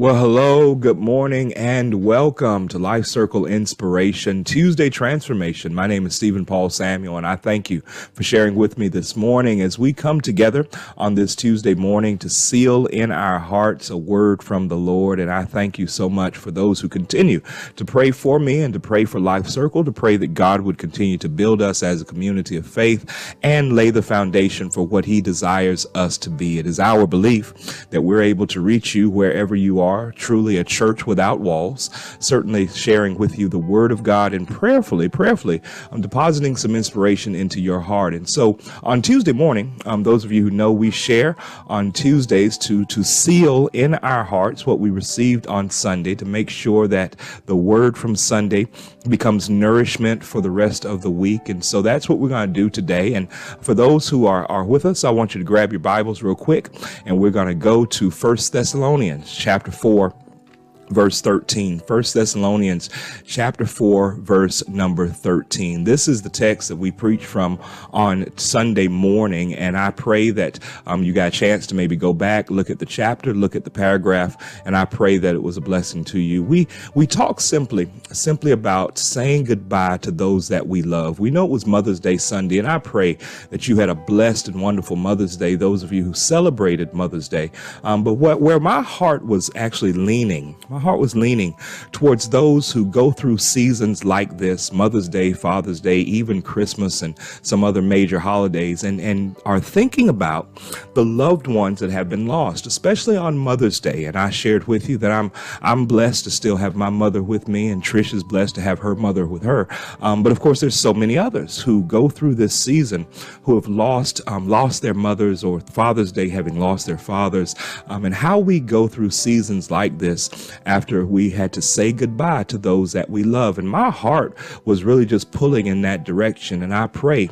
Well, hello, good morning, and welcome to Life Circle Inspiration Tuesday Transformation. My name is Stephen Paul Samuel, and I thank you for sharing with me this morning as we come together on this Tuesday morning to seal in our hearts a word from the Lord. And I thank you so much for those who continue to pray for me and to pray for Life Circle, to pray that God would continue to build us as a community of faith and lay the foundation for what He desires us to be. It is our belief that we're able to reach you wherever you are. Truly a church without walls, certainly sharing with you the word of God and prayerfully, I'm depositing some inspiration into your heart. And so on Tuesday morning, those of you who know, we share on Tuesdays to seal in our hearts what we received on Sunday, to make sure that the word from Sunday becomes nourishment for the rest of the week. And so that's what we're going to do today. And for those who are with us, I want you to grab your Bibles real quick, and we're going to go to 1 Thessalonians chapter 4. Verse 13, 1 Thessalonians chapter 4, verse number 13. This is the text that we preach from on Sunday morning. And I pray that you got a chance to maybe go back, look at the chapter, look at the paragraph, and I pray that it was a blessing to you. We talk simply about saying goodbye to those that we love. We know it was Mother's Day Sunday, and I pray that you had a blessed and wonderful Mother's Day, those of you who celebrated Mother's Day. But where my heart was actually leaning, my heart was leaning towards those who go through seasons like this, Mother's Day, Father's Day, even Christmas and some other major holidays, and are thinking about the loved ones that have been lost, especially on Mother's Day. And I shared with you that I'm blessed to still have my mother with me, and Trish is blessed to have her mother with her. But of course, there's so many others who go through this season who have lost their mothers, or Father's Day having lost their fathers, and how we go through seasons like this after we had to say goodbye to those that we love. And my heart was really just pulling in that direction. And I pray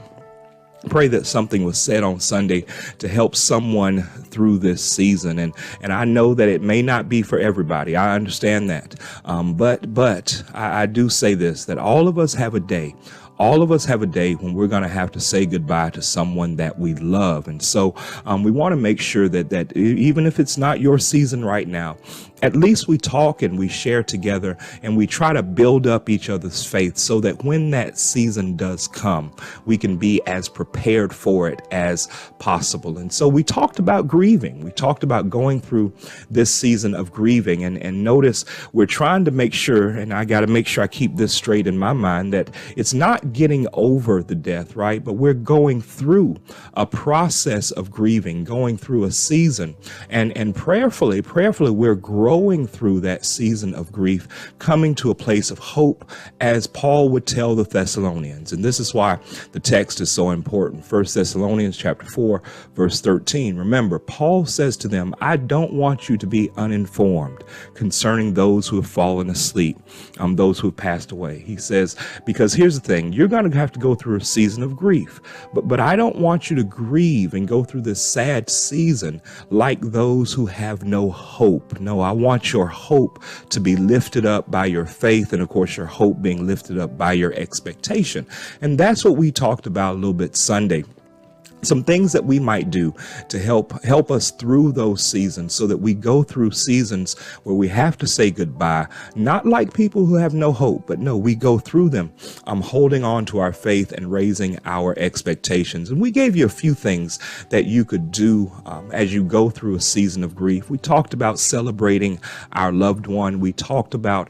that something was said on Sunday to help someone through this season. And I know that it may not be for everybody. I understand that. But I do say this, that all of us have a day. All of us have a day when we're going to have to say goodbye to someone that we love. And so we want to make sure that even if it's not your season right now, at least we talk and we share together, and we try to build up each other's faith so that when that season does come, we can be as prepared for it as possible. And so we talked about grieving. We talked about going through this season of grieving. And notice we're trying to make sure, and I got to make sure I keep this straight in my mind, that it's not getting over the death, right? But we're going through a process of grieving, going through a season, and prayerfully, we're growing through that season of grief, coming to a place of hope, as Paul would tell the Thessalonians. And this is why the text is so important. 1 Thessalonians chapter 4, verse 13. Remember, Paul says to them, I don't want you to be uninformed concerning those who have fallen asleep, those who have passed away. He says, because here's the thing, you're going to have to go through a season of grief, but I don't want you to grieve and go through this sad season like those who have no hope. No, I want your hope to be lifted up by your faith, and of course your hope being lifted up by your expectation. And that's what we talked about a little bit Sunday. Some things that we might do to help us through those seasons, so that we go through seasons where we have to say goodbye, not like people who have no hope, but no, we go through them holding on to our faith and raising our expectations. And we gave you a few things that you could do as you go through a season of grief. We talked about celebrating our loved one. We talked about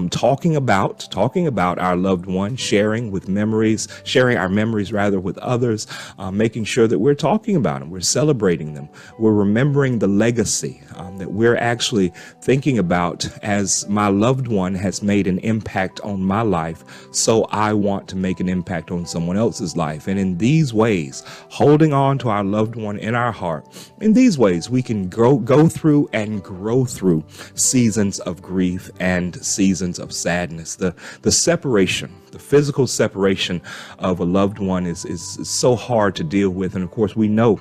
talking about our loved one, sharing our memories with others, making sure that we're talking about them, we're celebrating them, we're remembering the legacy that we're actually thinking about. As my loved one has made an impact on my life, so I want to make an impact on someone else's life. And in these ways, holding on to our loved one in our heart, in these ways we can go through and grow through seasons of grief and seasons of sadness. The separation, the physical separation of a loved one is so hard to deal with. And of course, we know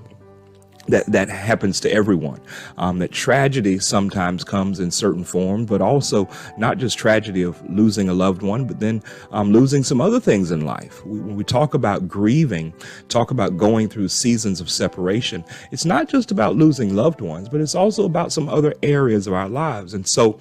that happens to everyone. That tragedy sometimes comes in certain form, but also not just tragedy of losing a loved one, but then losing some other things in life. When we talk about grieving, talk about going through seasons of separation, it's not just about losing loved ones, but it's also about some other areas of our lives. And so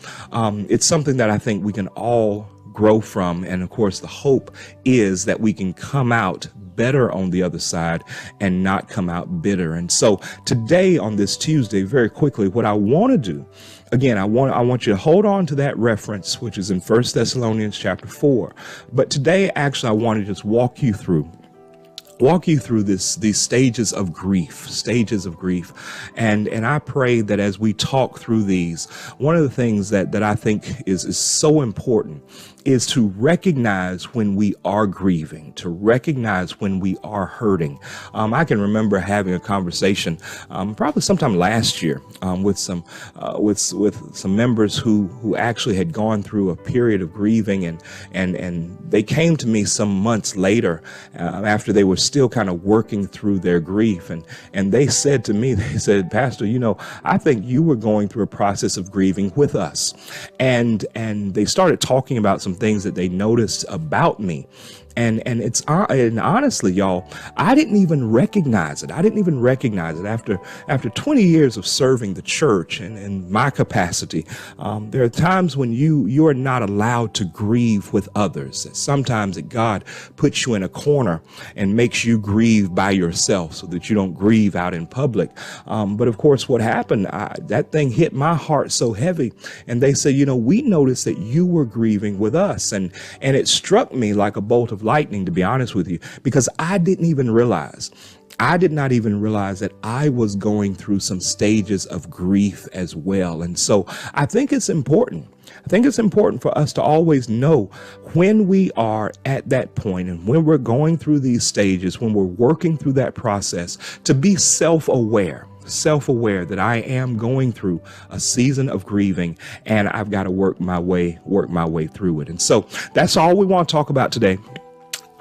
it's something that I think we can all grow from. And of course, the hope is that we can come out better on the other side and not come out bitter. And so today on this Tuesday, very quickly, what I want to do, again, I want you to hold on to that reference, which is in 1 Thessalonians chapter 4. But today, actually, I want to just walk you through these stages of grief. And I pray that as we talk through these, one of the things that I think is so important is to recognize when we are grieving, to recognize when we are hurting. I can remember having a conversation, probably sometime last year, with some members who actually had gone through a period of grieving, and they came to me some months later, after they were still kind of working through their grief, and they said to me, they said, "Pastor, I think you were going through a process of grieving with us," and they started talking about some things that they noticed about me. And honestly, y'all, I didn't even recognize it. After 20 years of serving the church and in my capacity. There are times when you are not allowed to grieve with others. Sometimes God puts you in a corner and makes you grieve by yourself so that you don't grieve out in public. But of course, what happened, that thing hit my heart so heavy. And they said, we noticed that you were grieving with us. And it struck me like a bolt of lightning, to be honest with you, because I did not even realize that I was going through some stages of grief as well. And so I think it's important. For us to always know when we are at that point and when we're going through these stages, when we're working through that process, to be self-aware that I am going through a season of grieving and I've got to work my way through it. And so that's all we want to talk about today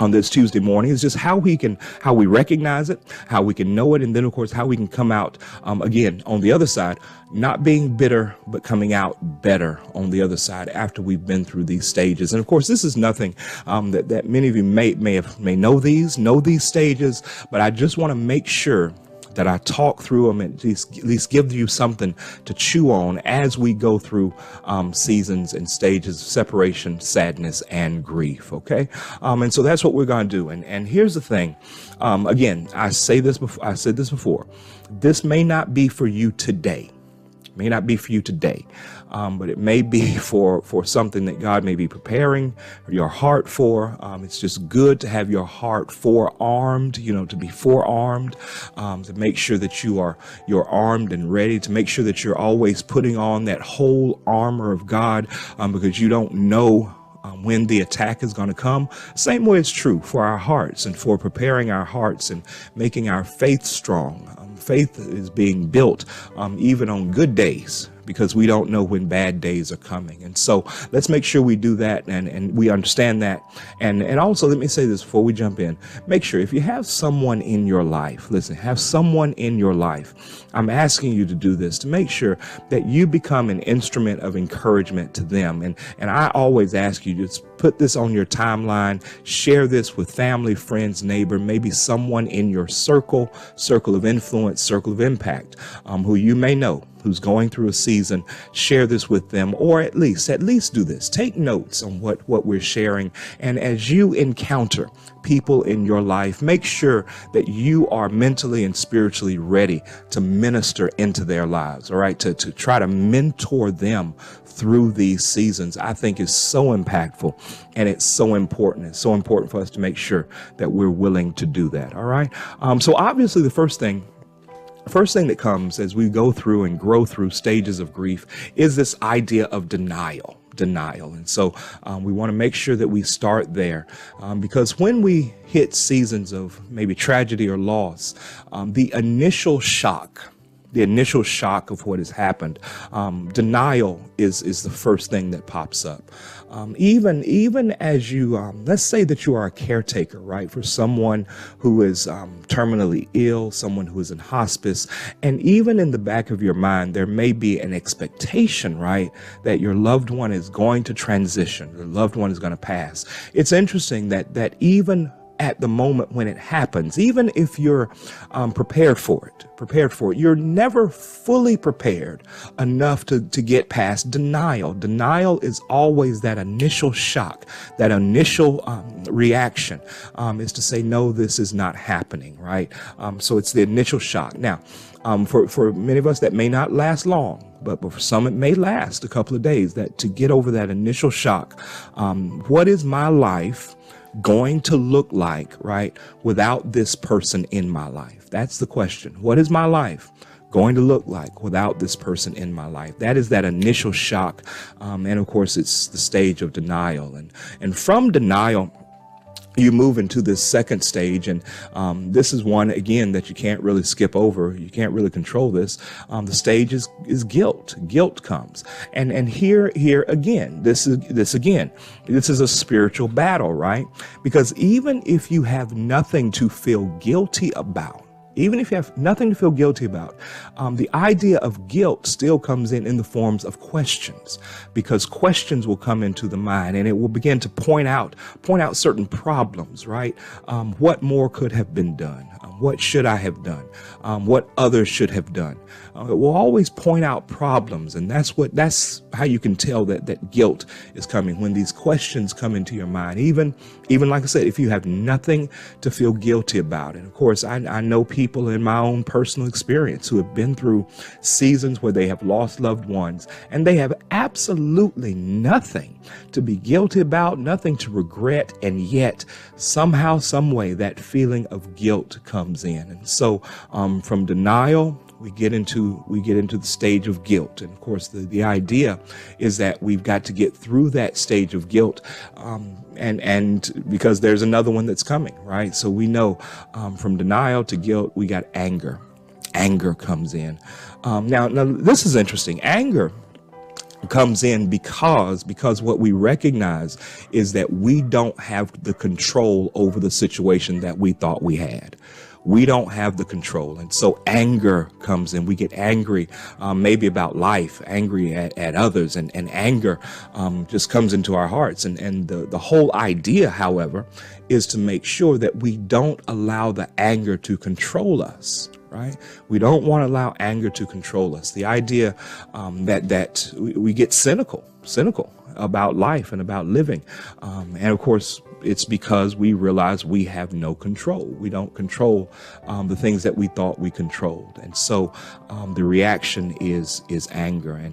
on this Tuesday morning, is just how we recognize it, how we can know it, and then of course how we can come out again on the other side, not being bitter, but coming out better on the other side after we've been through these stages. And of course, this is nothing that many of you may know these stages, but I just want to make sure that I talk through them and at least give you something to chew on as we go through seasons and stages of separation, sadness, and grief. Okay. And so that's what we're going to do. And here's the thing. Again, I said this before, this may not be for you today. But it may be for something that God may be preparing your heart for. It's just good to have your heart forearmed, to be forearmed, to make sure that you're armed and ready, to make sure that you're always putting on that whole armor of God, because you don't know when the attack is going to come. Same way it's true for our hearts and for preparing our hearts and making our faith strong. Faith is being built even on good days, because we don't know when bad days are coming. And so let's make sure we do that and we understand that. And also, let me say this before we jump in. Make sure if you have someone in your life, I'm asking you to do this, to make sure that you become an instrument of encouragement to them. And I always ask you to put this on your timeline, share this with family, friends, neighbor, maybe someone in your circle of influence, circle of impact, who you may know, who's going through a season. Share this with them, or at least do this. Take notes on what we're sharing. And as you encounter people in your life, make sure that you are mentally and spiritually ready to minister into their lives, all right? To try to mentor them through these seasons, I think is so impactful, and it's so important. It's so important for us to make sure that we're willing to do that, all right? So obviously the first thing that comes as we go through and grow through stages of grief is this idea of denial. And so we want to make sure that we start there, because when we hit seasons of maybe tragedy or loss, the initial shock the initial shock of what has happened, denial is the first thing that pops up. Even as you, let's say that you are a caretaker, right, for someone who is terminally ill, someone who is in hospice, and even in the back of your mind, there may be an expectation, right, that your loved one is going to transition, your loved one is going to pass. It's interesting that even at the moment when it happens, even if you're prepared for it, you're never fully prepared enough to get past denial. Denial is always that initial shock, that initial reaction is to say, no, this is not happening, right? So it's the initial shock. Now, for many of us, that may not last long, but for some, it may last a couple of days, that to get over that initial shock. What is my life going to look like, right, without this person in my life? That's the question. What is my life going to look like without this person in my life? That is that initial shock. And of course, it's the stage of denial. And from denial, you move into this second stage, and this is one, again, that you can't really skip over. You can't really control this. The stage is guilt. Guilt comes, and here again, this is a spiritual battle, right? Because even if you have nothing to feel guilty about, the idea of guilt still comes in the forms of questions, because questions will come into the mind and it will begin to point out certain problems, right? What more could have been done? What should I have done? What others should have done? It will always point out problems, and that's how you can tell that guilt is coming, when these questions come into your mind. Even like I said, if you have nothing to feel guilty about. And of course, I know people in my own personal experience who have been through seasons where they have lost loved ones, and they have absolutely nothing to be guilty about, nothing to regret, and yet somehow, some way, that feeling of guilt comes in. And so from denial, we get into the stage of guilt. And of course, the idea is that we've got to get through that stage of guilt, and because there's another one that's coming, right? So we know from denial to guilt, we got anger. Anger comes in. Now this is interesting. Anger comes in because what we recognize is that we don't have the control over the situation that we thought we had. We don't have the control. And so anger comes in. We get angry, maybe about life, angry at others, and anger just comes into our hearts. And the whole idea, however, is to make sure that we don't allow the anger to control us. Right? We don't want to allow anger to control us. The idea that we get cynical about life and about living. And of course, it's because we realize we have no control. We don't control the things that we thought we controlled. And so the reaction is anger.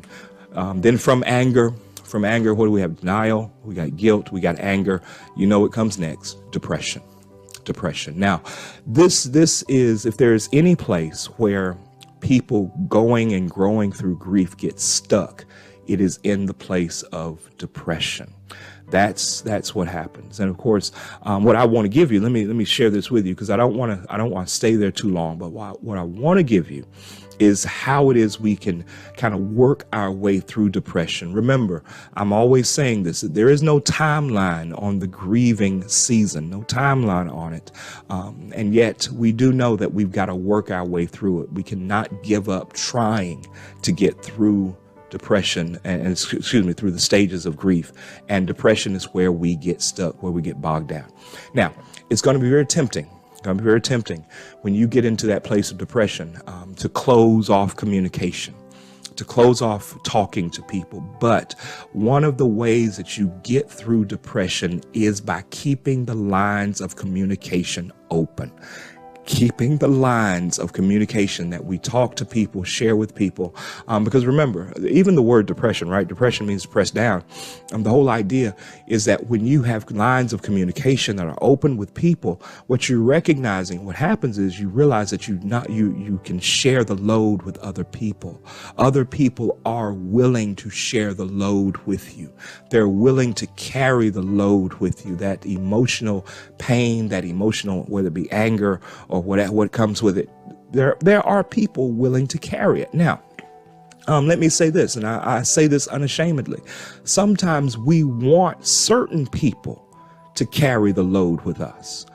And then from anger, what do we have? Denial, we got guilt, we got anger. You know what comes next? Depression. Now, this is, if there's any place where people going and growing through grief get stuck, it is in the place of depression. That's what happens. And of course, what I want to give you, let me share this with you, because I don't want to stay there too long. But what I want to give you is how it is we can kind of work our way through depression. Remember, I'm always saying this, that there is no timeline on the grieving season, no timeline on it. And yet we do know that we've got to work our way through it. We cannot give up trying to get through depression and through the stages of grief. And depression is where we get stuck, where we get bogged down. Now, it's going to be very tempting. When you get into that place of depression, to close off communication, to close off talking to people. But one of the ways that you get through depression is by keeping the lines of communication open. Keeping the lines of communication that we talk to people, share with people. Because remember, even the word depression, right? Depression means pressed down. The whole idea is that when you have lines of communication that are open with people, what you're recognizing, what happens is you realize that you can share the load with other people. Other people are willing to share the load with you. They're willing to carry the load with you. That emotional pain, that emotional, whether it be anger or what comes with it, there are people willing to carry it. Now, let me say this, and I say this unashamedly. Sometimes we want certain people to carry the load with us.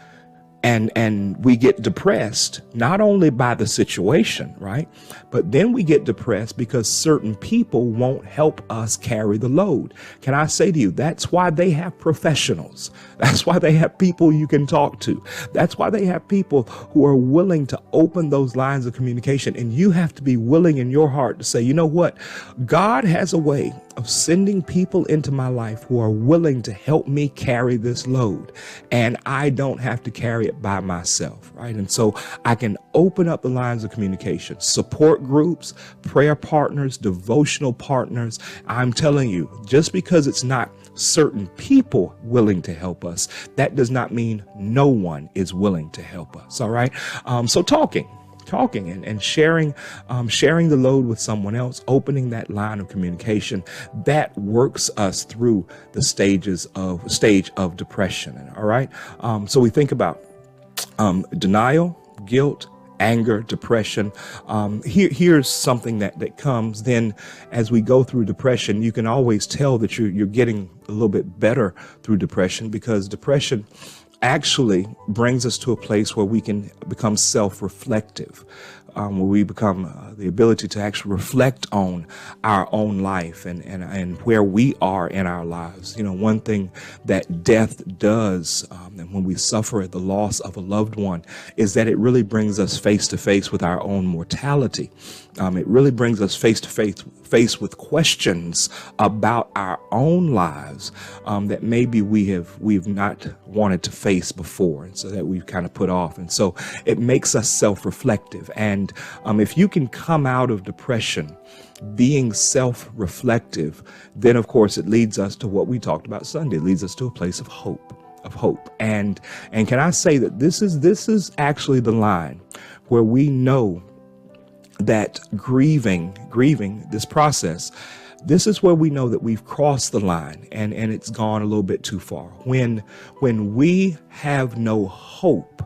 And we get depressed, not only by the situation, right? But then we get depressed because certain people won't help us carry the load. Can I say to you, that's why they have professionals. That's why they have people you can talk to. That's why they have people who are willing to open those lines of communication. And you have to be willing in your heart to say, you know what? God has a way of sending people into my life who are willing to help me carry this load. And I don't have to carry it by myself, right? And so I can open up the lines of communication, support groups, prayer partners, devotional partners. I'm telling you, just because it's not certain people willing to help us, that does not mean no one is willing to help us. All right. So talking and sharing the load with someone else, opening that line of communication, that works us through the stage of depression. All right. So we think about denial, guilt, anger, depression. Here's something that comes then as we go through depression. You can always tell that you're getting a little bit better through depression, because depression actually brings us to a place where we can become self-reflective, where we become the ability to actually reflect on our own life and where we are in our lives. You know, one thing that death does, and when we suffer the loss of a loved one, is that it really brings us face to face with our own mortality. It really brings us face to face with questions about our own lives that maybe we've not wanted to face before, and so that we've kind of put off. And so it makes us self-reflective. And if you can come out of depression being self-reflective, then of course it leads us to what we talked about Sunday. It leads us to a place of hope. And can I say that this is actually the line where we know that grieving this process, this is where we know that we've crossed the line and it's gone a little bit too far. When we have no hope,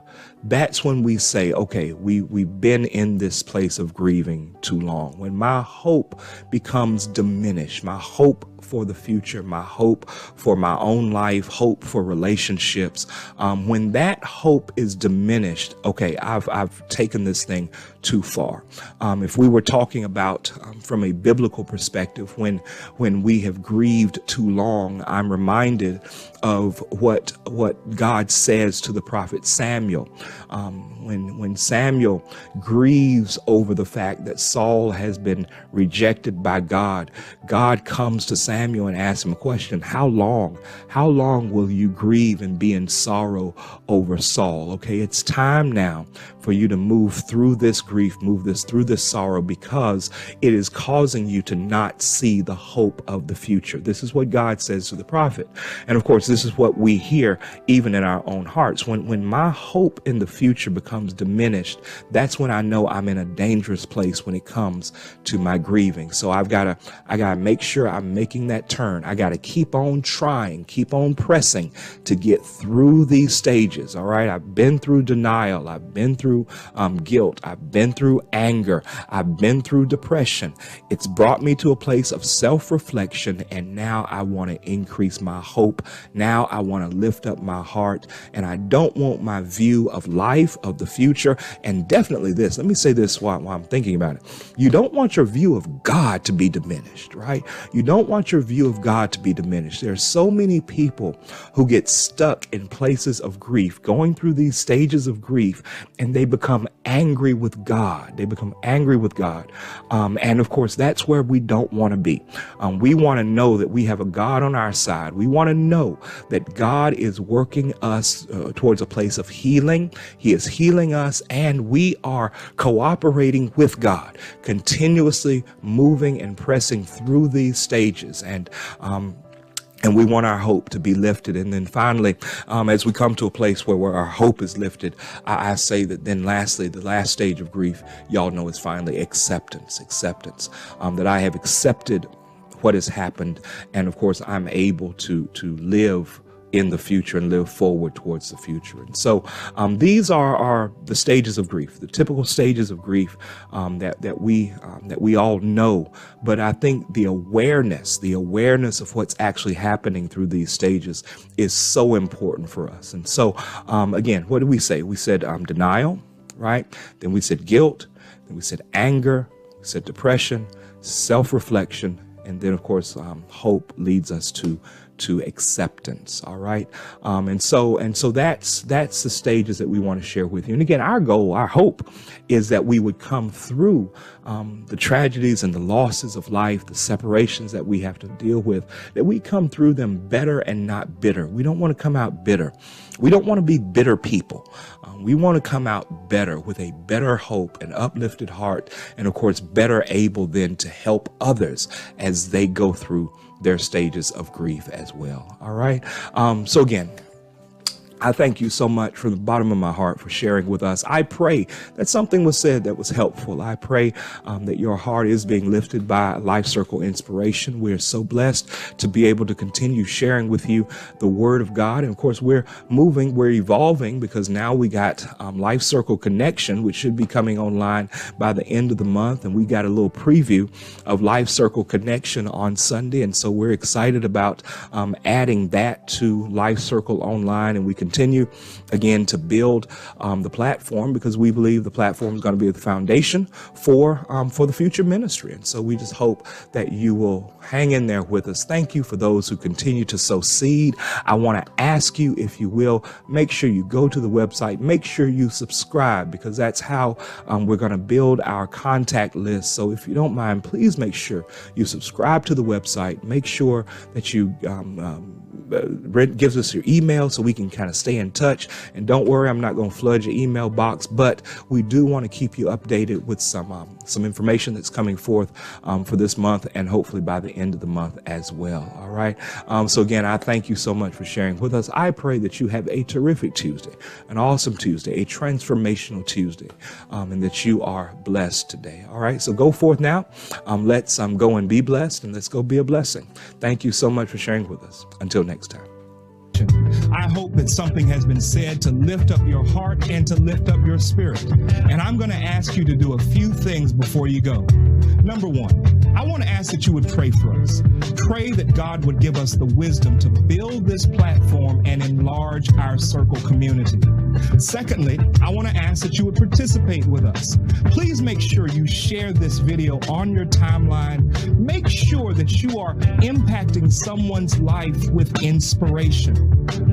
that's when we say, okay, we've been in this place of grieving too long. When my hope becomes diminished, my hope for the future, my hope for my own life, hope for relationships, when that hope is diminished, okay, I've taken this thing too far. If we were talking about from a biblical perspective, when we have grieved too long, I'm reminded of what God says to the prophet Samuel. When Samuel grieves over the fact that Saul has been rejected by God, God comes to Samuel and asks him a question: How long will you grieve and be in sorrow over Saul? Okay, it's time now for you to move through this grief, through this sorrow, because it is causing you to not see the hope of the future. This is what God says to the prophet. And of course, this is what we hear even in our own hearts. When my hope in the future becomes diminished, that's when I know I'm in a dangerous place when it comes to my grieving. So I gotta make sure I'm making that turn. I gotta keep on trying, keep on pressing to get through these stages. All right. I've been through denial. I've been through guilt. I've been through anger. I've been through depression. It's brought me to a place of self-reflection. And now I want to increase my hope. Now I want to lift up my heart. And I don't want my view of life, of the future, and definitely this. Let me say this while I'm thinking about it. You don't want your view of God to be diminished, right? You don't want your view of God to be diminished. There are so many people who get stuck in places of grief, going through these stages of grief, and they become angry with God. They become angry with God. And of course, that's where we don't want to be. We want to know that we have a God on our side. We want to know that God is working us towards a place of healing. He is healing us, and we are cooperating with God, continuously moving and pressing through these stages. And we want our hope to be lifted. And then finally, as we come to a place where our hope is lifted, I say that then lastly, the last stage of grief, y'all know, is finally acceptance, that I have accepted what has happened. And of course, I'm able to live in the future and live forward towards the future. And so these are the stages of grief, the typical stages of grief that we all know. But I think the awareness of what's actually happening through these stages is so important for us. And so again, what did we say? We said denial, right? Then we said guilt. Then we said anger. We said depression, self-reflection, and then of course hope leads us to acceptance. All right. And so that's the stages that we want to share with you. And again, our goal, our hope is that we would come through the tragedies and the losses of life, the separations that we have to deal with, that we come through them better and not bitter. We don't want to come out bitter. We don't want to be bitter people. We want to come out better with a better hope, an uplifted heart, and of course, better able then to help others as they go through their stages of grief as well. All right. So again, I thank you so much from the bottom of my heart for sharing with us. I pray that something was said that was helpful. I pray that your heart is being lifted by Life Circle Inspiration. We're so blessed to be able to continue sharing with you the Word of God. And of course, we're evolving, because now we got Life Circle Connection, which should be coming online by the end of the month. And we got a little preview of Life Circle Connection on Sunday. And so we're excited about adding that to Life Circle Online. And we continue again to build the platform, because we believe the platform is going to be the foundation for the future ministry. And so we just hope that you will hang in there with us. Thank you for those who continue to sow seed. I want to ask you, if you will, make sure you go to the website, make sure you subscribe, because that's how we're going to build our contact list. So if you don't mind, please make sure you subscribe to the website. Make sure that you Brent gives us your email so we can kind of stay in touch. And don't worry, I'm not going to flood your email box, but we do want to keep you updated with some information that's coming forth for this month, and hopefully by the end of the month as well. All right. So again, I thank you so much for sharing with us. I pray that you have a terrific Tuesday, an awesome Tuesday, a transformational Tuesday, and that you are blessed today. All right. So go forth now. Let's go and be blessed, and let's go be a blessing. Thank you so much for sharing with us. Until next time. I hope that something has been said to lift up your heart and to lift up your spirit. And I'm going to ask you to do a few things before you go. Number one, I want to ask that you would pray for us. Pray that God would give us the wisdom to build this platform and enlarge our circle community. Secondly, I want to ask that you would participate with us. Please make sure you share this video on your timeline. Make sure that you are impacting someone's life with inspiration.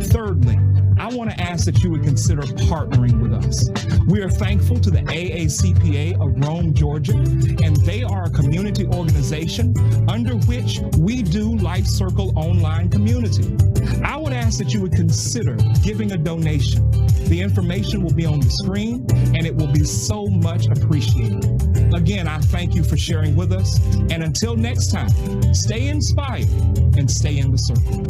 Thirdly, I want to ask that you would consider partnering with us. We are thankful to the AACPA of Rome, Georgia, and they are a community organization under which we do Life Circle Online Community. I would ask that you would consider giving a donation. The information will be on the screen, and it will be so much appreciated. Again, I thank you for sharing with us, and until next time, stay inspired and stay in the circle.